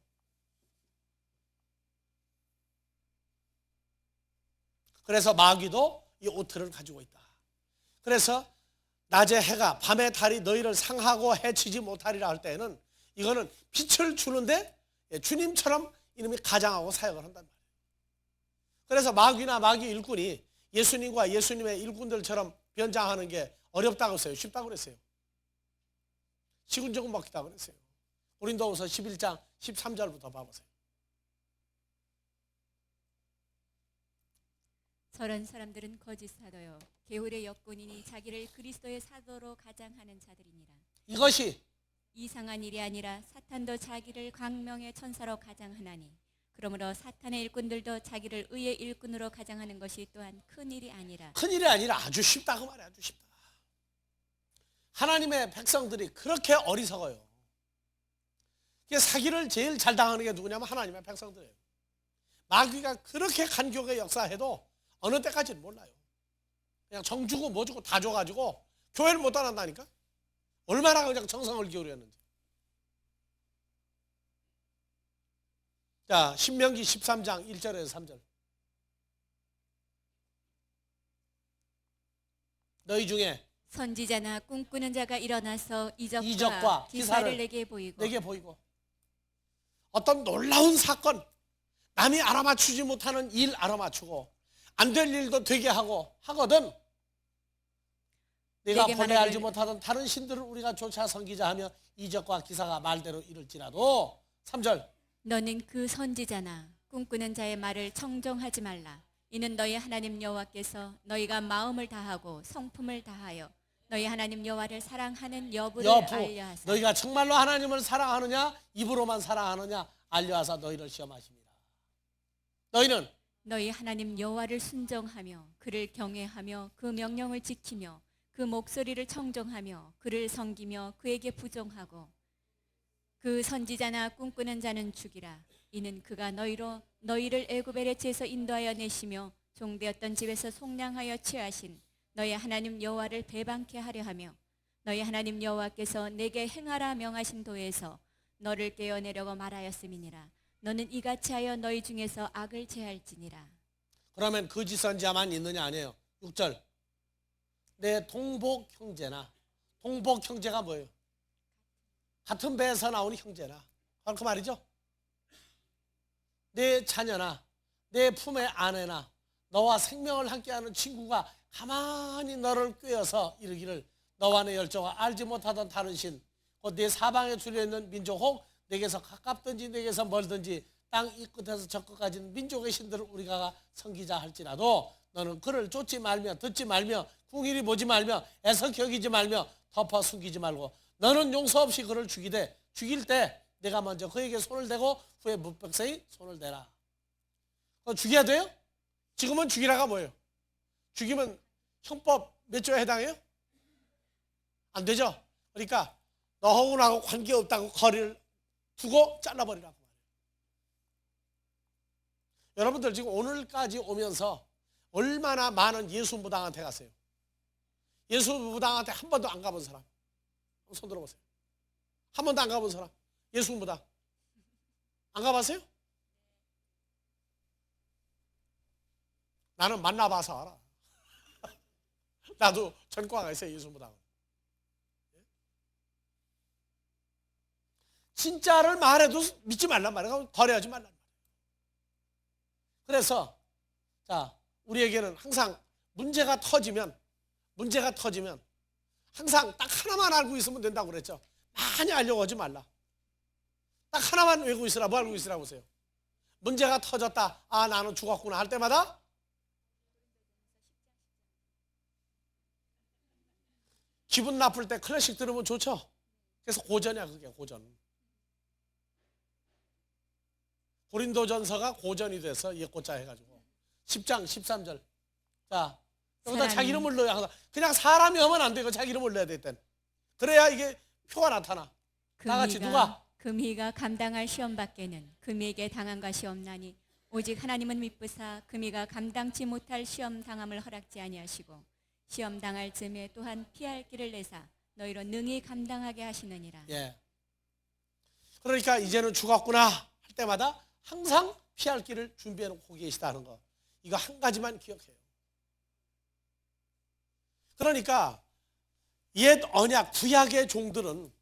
그래서 마귀도 이 오트를 가지고 있다. 그래서 낮에 해가 밤에 달이 너희를 상하고 해치지 못하리라 할 때에는 이거는 빛을 주는데 주님처럼 이놈이 가장하고 사역을 한단 말이에요. 그래서 마귀나 마귀 일꾼이 예수님과 예수님의 일꾼들처럼 변장하는 게 어렵다고 했어요. 쉽다고 그랬어요. 시군적은 먹히다고 그랬어요. 고린도후서 11장 13절부터 봐보세요. 저런 사람들은 거짓 사도요 게으르의 역군이니 자기를 그리스도의 사도로 가장하는 자들이니라. 이것이 이상한 일이 아니라 사탄도 자기를 광명의 천사로 가장하나니 그러므로 사탄의 일꾼들도 자기를 의의 일꾼으로 가장하는 것이 또한 큰일이 아니라. 큰일이 아니라 아주 쉽다고 말해. 아주 쉽다. 하나님의 백성들이 그렇게 어리석어요. 사기를 제일 잘 당하는 게 누구냐면 하나님의 백성들이에요. 마귀가 그렇게 간교하게 역사해도 어느 때까지는 몰라요. 그냥 정 주고 뭐 주고 다 줘가지고 교회를 못 떠난다니까. 얼마나 그냥 정성을 기울였는지. 자, 신명기 13장 1절에서 3절. 너희 중에 선지자나 꿈꾸는 자가 일어나서 이적과 이적과 기사를 내게 보이고 어떤 놀라운 사건, 남이 알아맞추지 못하는 일 알아맞추고 안 될 일도 되게 하고 하거든. 내가 본래 알지 못하던 다른 신들을 우리가 조차 섬기자 하며 이적과 기사가 말대로 이룰지라도. 3절. 너는 그 선지자나 꿈꾸는 자의 말을 청종하지 말라. 이는 너희 하나님 여호와께서 너희가 마음을 다하고 성품을 다하여 너희 하나님 여호와를 사랑하는 여부를 알려하사. 너희가 정말로 하나님을 사랑하느냐 입으로만 사랑하느냐 알려하사 너희를 시험하십니다. 너희는 너희 하나님 여호와를 순종하며 그를 경외하며 그 명령을 지키며 그 목소리를 청종하며 그를 섬기며 그에게 부종하고 그 선지자나 꿈꾸는 자는 죽이라. 이는 그가 너희를 애굽의 렛에서 인도하여 내시며 종되었던 집에서 속량하여 취하신 너희 하나님 여호와를 배반케 하려 하며 너희 하나님 여호와께서 내게 행하라 명하신 도에서 너를 깨어내려고 말하였음이니라. 너는 이같이 하여 너희 중에서 악을 제할지니라. 그러면 거짓 선지자만 있느냐 아니에요. 6절. 내 동복 형제나, 동복 형제가 뭐예요? 같은 배에서 나오는 형제나, 그 말이죠. 내 자녀나 내 품의 아내나 너와 생명을 함께하는 친구가 가만히 너를 꾀어서 이르기를 너와 내 열정을 알지 못하던 다른 신, 곧 내 사방에 줄여있는 민족 혹 내게서 가깝든지 내게서 멀든지 땅 이 끝에서 저 끝까지 민족의 신들을 우리가 섬기자 할지라도 너는 그를 쫓지 말며 듣지 말며 궁일이 보지 말며 애석 여기지 말며 덮어 숨기지 말고 너는 용서 없이 그를 죽일 때 내가 먼저 그에게 손을 대고 후에 무백성이 손을 대라. 죽여야 돼요? 지금은 죽이라가 뭐예요? 죽이면 형법 몇 조에 해당해요? 안 되죠? 그러니까 너하고 나하고 관계없다고 거리를 두고 잘라버리라고 말해요. 여러분들 지금 오늘까지 오면서 얼마나 많은 예수무당한테 갔어요? 예수무당한테 한 번도 안 가본 사람 손 들어보세요. 한 번도 안 가본 사람 예수무당 안 가봤어요? 나는 만나봐서 알아. 나도 전과가 있어요. 예수무당. 진짜를 말해도 믿지 말란 말이에요. 거래하지 말란 말이에요. 그래서 자 우리에게는 항상 문제가 터지면 항상 딱 하나만 알고 있으면 된다고 그랬죠. 많이 알려고 하지 말라. 딱 하나만 외우고 있으라. 뭐 알고 있으라고 보세요. 문제가 터졌다. 아 나는 죽었구나 할 때마다 기분 나쁠 때 클래식 들으면 좋죠. 그래서 고전이야 그게 고전. 고린도전서가 고전이 돼서 예고자 해가지고 10장 13절. 자 여기다 자기 이름을 넣어야 항상. 그냥 사람이 하면 안 되고 자기 이름을 넣어야 될 땐. 그래야 이게 표가 나타나. 나같이 누가? 금희가 감당할 시험 밖에는 금희에게 당한 것이 없나니 오직 하나님은 미쁘사 금희가 감당치 못할 시험 당함을 허락지 아니하시고 시험 당할 즈음에 또한 피할 길을 내사 너희로 능히 감당하게 하시느니라. 예. 그러니까 이제는 죽었구나 할 때마다 항상 피할 길을 준비해 놓고 계시다는 거. 이거 한 가지만 기억해요. 그러니까 옛 언약 구약의 종들은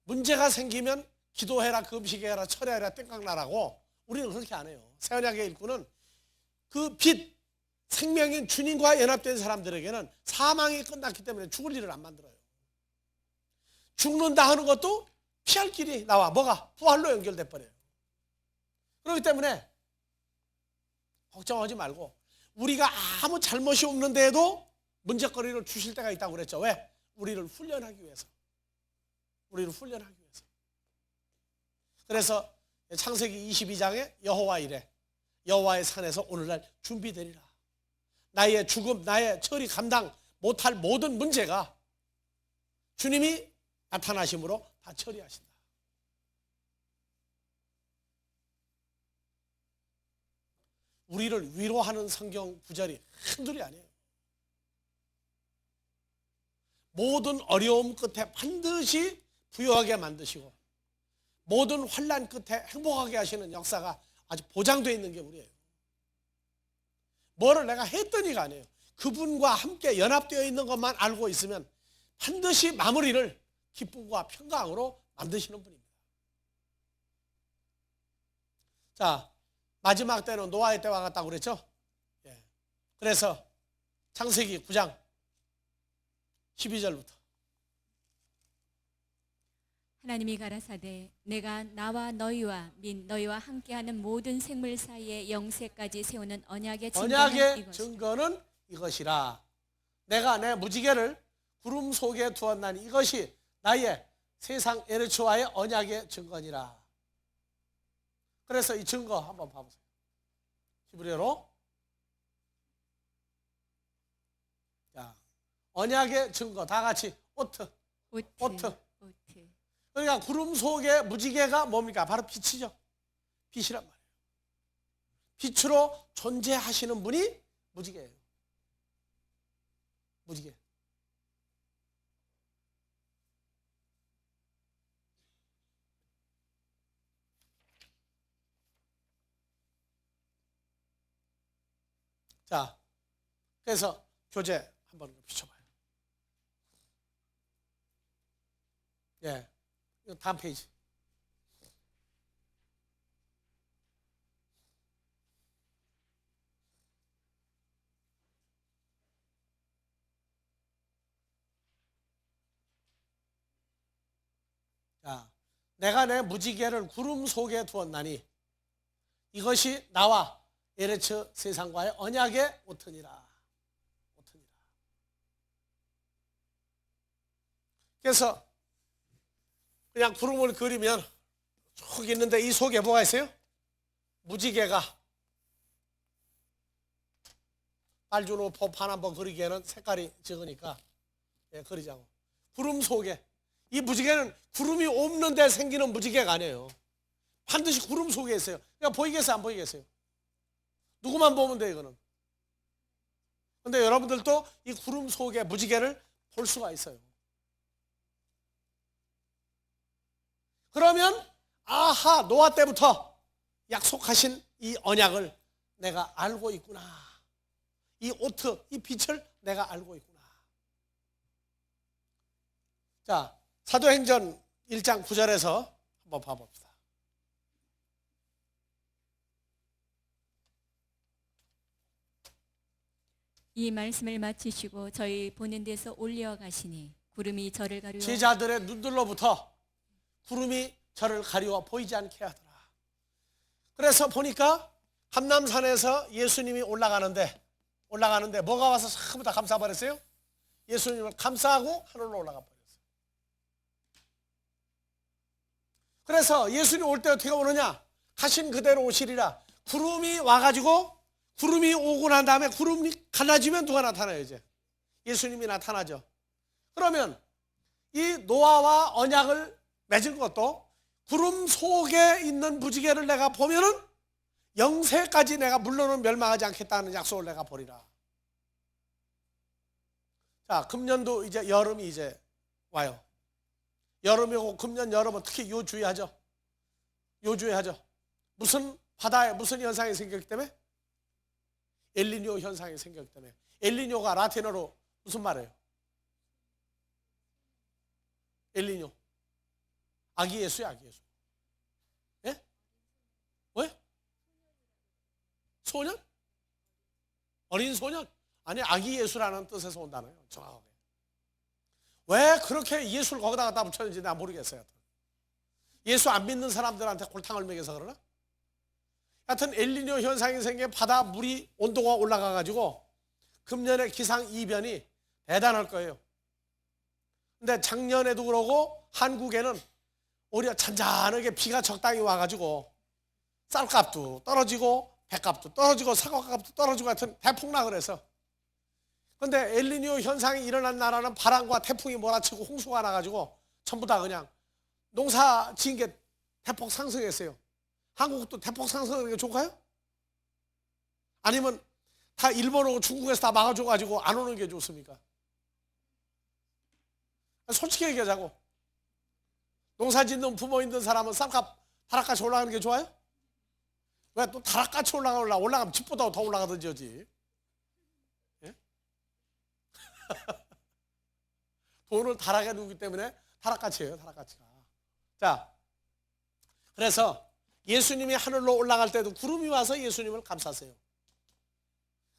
문제가 생기면 기도해라 금식해라 철회해라 땡깡나라고 우리는 그렇게 안 해요. 새 언약의 일꾼은 그 빛 생명인 주님과 연합된 사람들에게는 사망이 끝났기 때문에 죽을 일을 안 만들어요. 죽는다 하는 것도 피할 길이 나와. 뭐가? 부활로 연결돼 버려요. 그렇기 때문에 걱정하지 말고 우리가 아무 잘못이 없는데도 문제거리를 주실 때가 있다고 그랬죠. 왜? 우리를 훈련하기 위해서. 우리를 훈련하기 위해서. 그래서 창세기 22장에 여호와 이래 여호와의 산에서 오늘날 준비되리라. 나의 죽음, 나의 처리 감당 못할 모든 문제가 주님이 나타나심으로 다 처리하신다. 우리를 위로하는 성경 구절이 한둘이 아니에요. 모든 어려움 끝에 반드시 부유하게 만드시고 모든 환난 끝에 행복하게 하시는 역사가 아주 보장되어 있는 게 우리예요. 뭐를 내가 했더니가 아니에요. 그분과 함께 연합되어 있는 것만 알고 있으면 반드시 마무리를 기쁨과 평강으로 만드시는 분입니다. 자, 마지막 때는 노아의 때와 같다고 그랬죠? 예. 그래서 창세기 9장 12절부터 하나님이 가라사대 내가 나와 너희와 및 너희와 함께하는 모든 생물 사이에 영세까지 세우는 언약의 증거는 이것이라. 내가 내 무지개를 구름 속에 두었나니 이것이 나의 세상 에르츠와의 언약의 증거니라. 그래서 이 증거 한번 봐보세요. 히브리어로 자, 언약의 증거 다 같이 오트. 그러니까 구름 속에 무지개가 뭡니까? 바로 빛이죠. 빛이란 말이에요. 빛으로 존재하시는 분이 무지개예요. 무지개. 자, 그래서 교재 한번 비춰봐요. 예, 이거 다음 페이지. 자, 내가 내 무지개를 구름 속에 두었나니 이것이 나와 에레츠 세상과의 언약의 오트니라. 그래서 그냥 구름을 그리면 쭉 있는데 이 속에 뭐가 있어요? 무지개가. 빨주노 포판 한번 그리기에는 색깔이 적으니까 그리자고. 구름 속에. 이 무지개는 구름이 없는 데 생기는 무지개가 아니에요. 반드시 구름 속에 있어요. 그러니까 보이겠어요? 안 보이겠어요? 누구만 보면 돼요, 이거는. 근데 여러분들도 이 구름 속에 무지개를 볼 수가 있어요. 그러면 아하, 노아 때부터 약속하신 이 언약을 내가 알고 있구나. 이 오트, 이 빛을 내가 알고 있구나. 자, 사도행전 1장 9절에서 한번 봐봅시다. 이 말씀을 마치시고 저희 보는 데서 올려가시니 구름이 저를 가리워 제자들의 눈들로부터 구름이 저를 가리워 보이지 않게 하더라. 그래서 보니까 감람산에서 예수님이 올라가는데 뭐가 와서 전부 다 감싸버렸어요? 예수님을 감싸고 하늘로 올라가 버렸어요. 그래서 예수님 올 때 어떻게 오느냐? 가신 그대로 오시리라. 구름이 와가지고 구름이 오고 난 다음에 구름이 갈라지면 누가 나타나요? 이제 예수님이 나타나죠. 그러면 이 노아와 언약을 맺은 것도 구름 속에 있는 무지개를 내가 보면은 영세까지 내가 물론은 멸망하지 않겠다는 약속을 내가 보리라. 자, 금년도 이제 여름이 이제 와요. 여름이 오고 금년 여름은 특히 요주의하죠. 무슨 바다에 무슨 현상이 생겼기 때문에? 엘니뇨 현상이 생겼기 때문에. 엘니뇨가 라틴어로 무슨 말이에요? 엘니뇨. 아기 예수야, 아기 예수. 예? 왜? 소년? 어린 소년? 아니, 아기 예수라는 뜻에서 온다네요. 정확하게. 왜 그렇게 예수를 거기다 갖다 붙였는지 나 모르겠어요. 예수 안 믿는 사람들한테 골탕을 먹여서 그러나? 하여튼 엘니뇨 현상이 생겨 바다 물이 온도가 올라가가지고 금년에 기상 이변이 대단할 거예요. 근데 작년에도 그러고 한국에는 오히려 잔잔하게 비가 적당히 와가지고 쌀값도 떨어지고 배값도 떨어지고 사과값도 떨어지고 하여튼 대폭락을 해서. 근데 엘니뇨 현상이 일어난 나라는 바람과 태풍이 몰아치고 홍수가 나가지고 전부 다 그냥 농사 지은 게 대폭 상승했어요. 한국도 대폭 상승하는 게 좋을까요? 아니면 다 일본하고 중국에서 다 막아줘가지고 안 오는 게 좋습니까? 솔직히 얘기하자고. 농사 짓는 부모 있는 사람은 쌀값 다락같이 올라가는 게 좋아요? 왜 또 다락같이 올라가면 집보다 더 올라가든지 하지. 예? 돈을 다락에 두기 때문에 다락같이예요, 다락같이가. 자, 그래서 예수님이 하늘로 올라갈 때도 구름이 와서 예수님을 감쌌어요.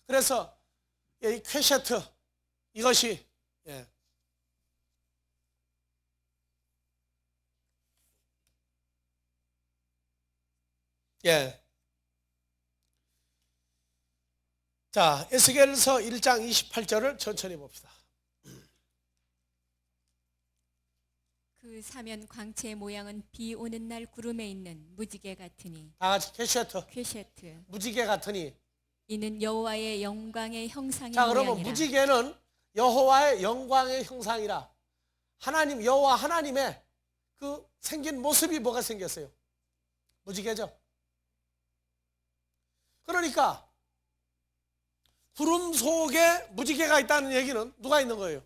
그래서 이 퀘셰트 이것이 자, 에스겔서 1장 28절을 천천히 봅시다. 그 사면 광채의 모양은 비 오는 날 구름에 있는 무지개 같으니. 다 같이 퀘셰트. 무지개 같으니. 이는 여호와의 영광의 형상의 자, 모양이라. 그러면 무지개는 여호와의 영광의 형상이라. 하나님, 여호와 하나님의 그 생긴 모습이 뭐가 생겼어요? 무지개죠. 그러니까 구름 속에 무지개가 있다는 얘기는 누가 있는 거예요?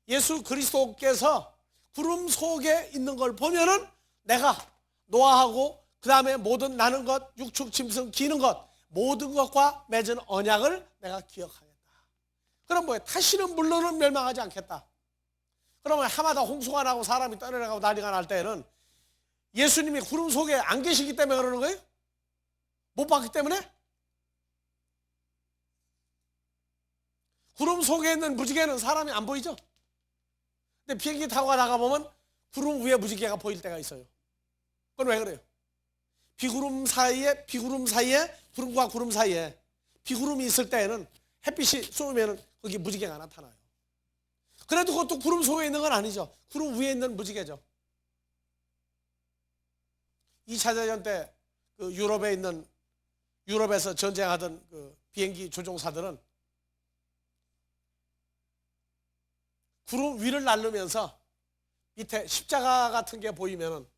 예수 그리스도께서 구름 속에 있는 걸 보면은 내가 노아하고 그 다음에 모든 나는 것, 육축, 짐승, 기는 것 모든 것과 맺은 언약을 내가 기억하겠다. 그럼 뭐예요? 다시는 물로는 멸망하지 않겠다. 그러면 하마다 홍수가 나고 사람이 떠내려가고 난리가 날 때는 예수님이 구름 속에 안 계시기 때문에 그러는 거예요? 못 봤기 때문에? 구름 속에 있는 무지개는 사람이 안 보이죠? 근데 비행기 타고 가다가 보면 구름 위에 무지개가 보일 때가 있어요. 그건 왜 그래요? 비구름 사이에 구름과 구름 사이에 비구름이 있을 때에는 햇빛이 쏘면 거기 무지개가 나타나요. 그래도 그것도 구름 속에 있는 건 아니죠. 구름 위에 있는 무지개죠. 2차 대전 때 그 유럽에서 전쟁하던 그 비행기 조종사들은 구름 위를 날르면서 밑에 십자가 같은 게 보이면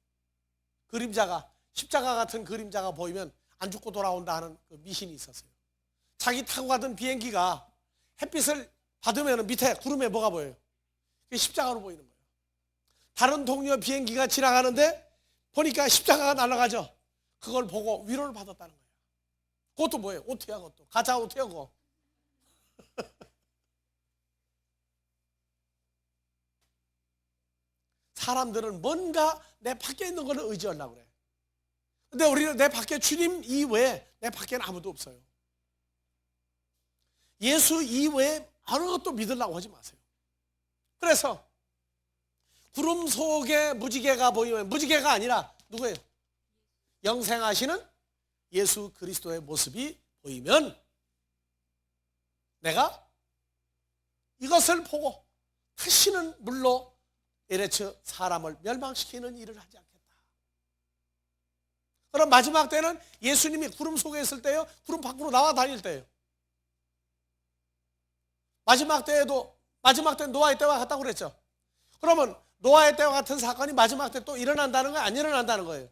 십자가 같은 그림자가 보이면 안 죽고 돌아온다 하는 그 미신이 있었어요. 자기 타고 가던 비행기가 햇빛을 받으면 밑에 구름에 뭐가 보여요? 그게 십자가로 보이는 거예요. 다른 동료 비행기가 지나가는데 보니까 십자가가 날아가죠. 그걸 보고 위로를 받았다는 거예요. 그것도 뭐예요? 오트야, 그것도. 가짜 오트야, 그거. 사람들은 뭔가 내 밖에 있는 거를 의지하려고 그래. 근데 우리는 내 밖에 주님 이외에 내 밖에는 아무도 없어요. 예수 이외에 어느 것도 믿으려고 하지 마세요. 그래서 구름 속에 무지개가 보이면 무지개가 아니라 누구예요? 영생하시는 예수 그리스도의 모습이 보이면 내가 이것을 보고 다시는 물로 에레츠 사람을 멸망시키는 일을 하지 않겠다. 그럼 마지막 때는 예수님이 구름 속에 있을 때요, 구름 밖으로 나와 다닐 때예요. 마지막 때는 노아의 때와 같다고 그랬죠. 그러면 노아의 때와 같은 사건이 마지막 때 또 일어난다는 거예요? 안 일어난다는 거예요?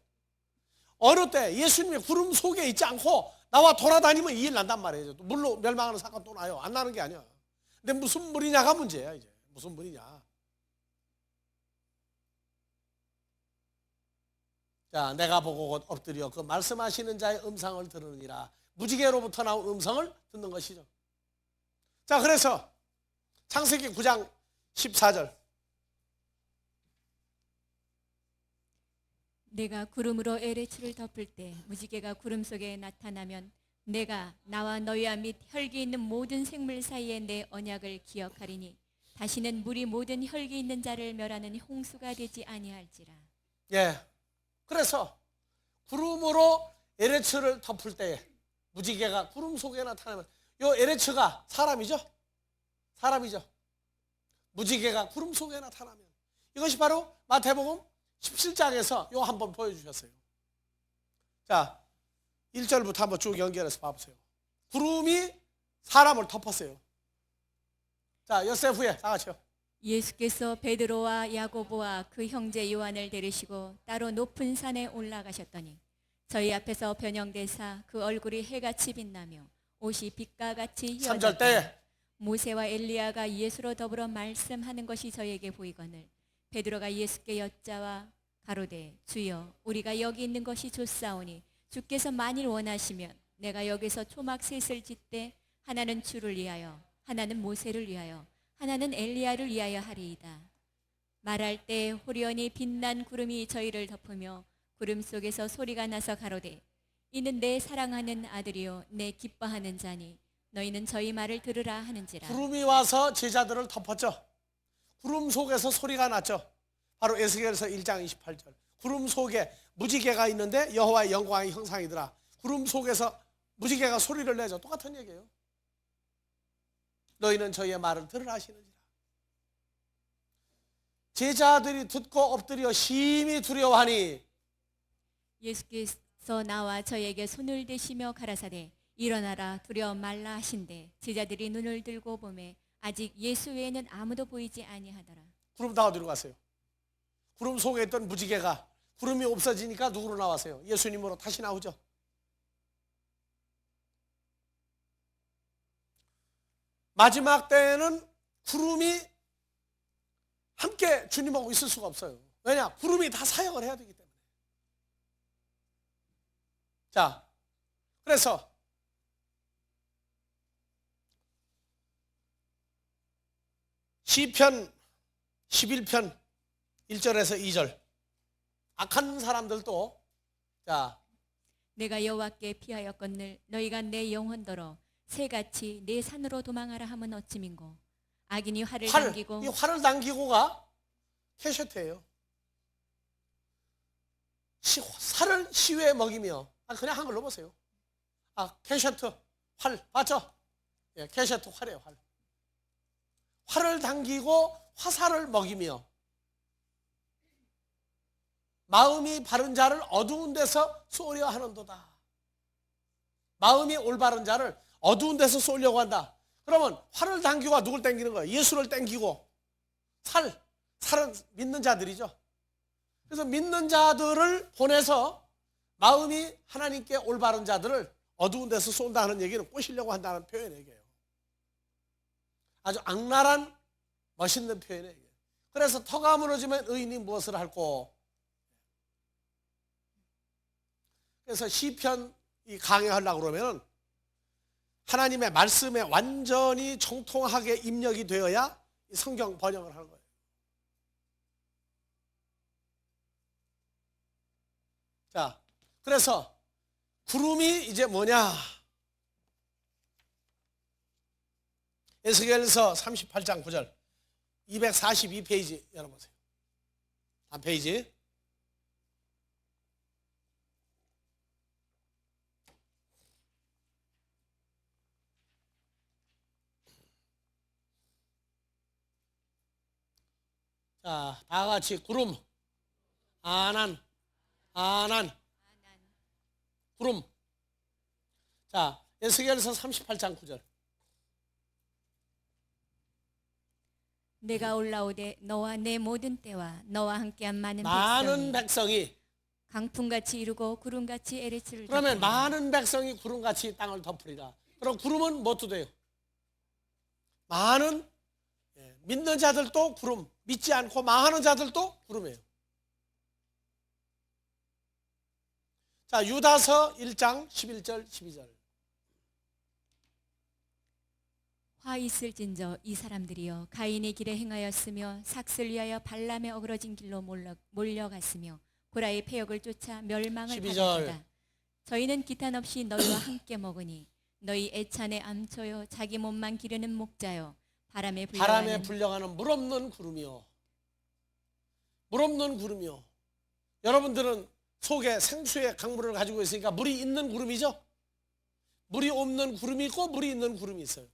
어느 때 예수님이 구름 속에 있지 않고 나와 돌아다니면 이 일 난단 말이에요. 물로 멸망하는 사건 또 나요. 안 나는 게 아니야. 근데 무슨 물이냐가 문제야. 이제 무슨 물이냐. 자, 내가 보고 곧 엎드려 그 말씀하시는 자의 음성을 들으니라. 무지개로부터 나온 음성을 듣는 것이죠. 자, 그래서 창세기 9장 14절. 내가 구름으로 에레츠를 덮을 때 무지개가 구름 속에 나타나면 내가 나와 너희와 및 혈기 있는 모든 생물 사이에 내 언약을 기억하리니 다시는 물이 모든 혈기 있는 자를 멸하는 홍수가 되지 아니할지라. 예. 그래서 구름으로 에레츠를 덮을 때 무지개가 구름 속에 나타나면 요 에레츠가 사람이죠. 무지개가 구름 속에 나타나면 이것이 바로 마태복음 17장에서 요 한번 보여주셨어요. 자, 1절부터 한번 쭉 연결해서 봐보세요. 구름이 사람을 덮었어요. 자, 엿새 후에 다 같이요. 예수께서 베드로와 야고보와 그 형제 요한을 데리시고 따로 높은 산에 올라가셨더니 저희 앞에서 변형되사 그 얼굴이 해같이 빛나며 옷이 빛과 같이 3절 때에 모세와 엘리야가 예수로 더불어 말씀하는 것이 저에게 보이거늘 베드로가 예수께 여짜와 가로되 주여 우리가 여기 있는 것이 좋사오니 주께서 만일 원하시면 내가 여기서 초막 셋을 짓되 하나는 주를 위하여 하나는 모세를 위하여 하나는 엘리야를 위하여 하리이다. 말할 때 호련히 빛난 구름이 저희를 덮으며 구름 속에서 소리가 나서 가로되 이는 내 사랑하는 아들이요 내 기뻐하는 자니 너희는 저희 말을 들으라 하는지라. 구름이 와서 제자들을 덮었죠. 구름 속에서 소리가 났죠. 바로 에스겔서 1장 28절. 구름 속에 무지개가 있는데 여호와의 영광의 형상이더라. 구름 속에서 무지개가 소리를 내죠. 똑같은 얘기예요. 너희는 저희의 말을 들으라 하시는지라. 제자들이 듣고 엎드려 심히 두려워하니 예수께서 나와 저에게 손을 대시며 가라사대 일어나라 두려워 말라 하신대 제자들이 눈을 들고 보매 아직 예수 외에는 아무도 보이지 아니하더라. 구름 다 어디로 갔어요? 구름 속에 있던 무지개가 구름이 없어지니까 누구로 나왔어요? 예수님으로 다시 나오죠. 마지막 때에는 구름이 함께 주님하고 있을 수가 없어요. 왜냐? 구름이 다 사역을 해야 되기 때문에. 자, 그래서 시편 11편 1절에서 2절. 악한 사람들도 자, 내가 여호와께 피하였거늘 너희가 내 영혼더러 새같이 내 산으로 도망하라 함은 어찌민고. 악인이 활을 당기고. 이 활을 당기고가 캐셔트예요. 살을 시외에 먹이며. 그냥 한글로 보세요. 캐셔트 활 맞죠? 예, 캐셔트 활이에요. 활. 활을 당기고 화살을 먹이며 마음이 바른 자를 어두운 데서 쏘려 하는도다. 마음이 올바른 자를 어두운 데서 쏘려고 한다. 그러면 활을 당기고 누굴 당기는 거예요? 예수를 당기고. 살은 믿는 자들이죠. 그래서 믿는 자들을 보내서 마음이 하나님께 올바른 자들을 어두운 데서 쏜다는 얘기는 꼬시려고 한다는 표현이에요. 아주 악랄한 멋있는 표현이에요. 그래서 터가 무너지면 의인이 무엇을 할꼬. 그래서 시편 강해하려고 그러면 하나님의 말씀에 완전히 정통하게 입력이 되어야 성경 번역을 하는 거예요. 자, 그래서 구름이 이제 뭐냐? 에스겔서 38장 9절 242페이지 열어보세요. 한 페이지. 자, 다 같이 구름, 아난, 구름. 자, 에스겔서 38장 9절. 내가 올라오되 너와 내 모든 때와 너와 함께한 많은 백성이 강풍같이 이루고 구름같이 에레츠를 그러면 덮으리라. 많은 백성이 구름같이 땅을 덮으리라. 그럼 구름은 뭣도 돼요? 많은 믿는 자들도 구름, 믿지 않고 망하는 자들도 구름이에요. 자, 유다서 1장 11절 12절. 화 있을진저 이 사람들이여 가인의 길에 행하였으며 삭슬 위하여 발람에 어그러진 길로 몰려갔으며 고라의 패역을 쫓아 멸망을 12절. 받았다. 저희는 기탄 없이 너희와 함께 먹으니 너희 애찬의 암초요 자기 몸만 기르는 목자요 바람에 불려가는 물 없는 구름이요. 물 없는 구름이요. 여러분들은 속에 생수의 강물을 가지고 있으니까 물이 있는 구름이죠. 물이 없는 구름이 있고 물이 있는 구름이 있어요.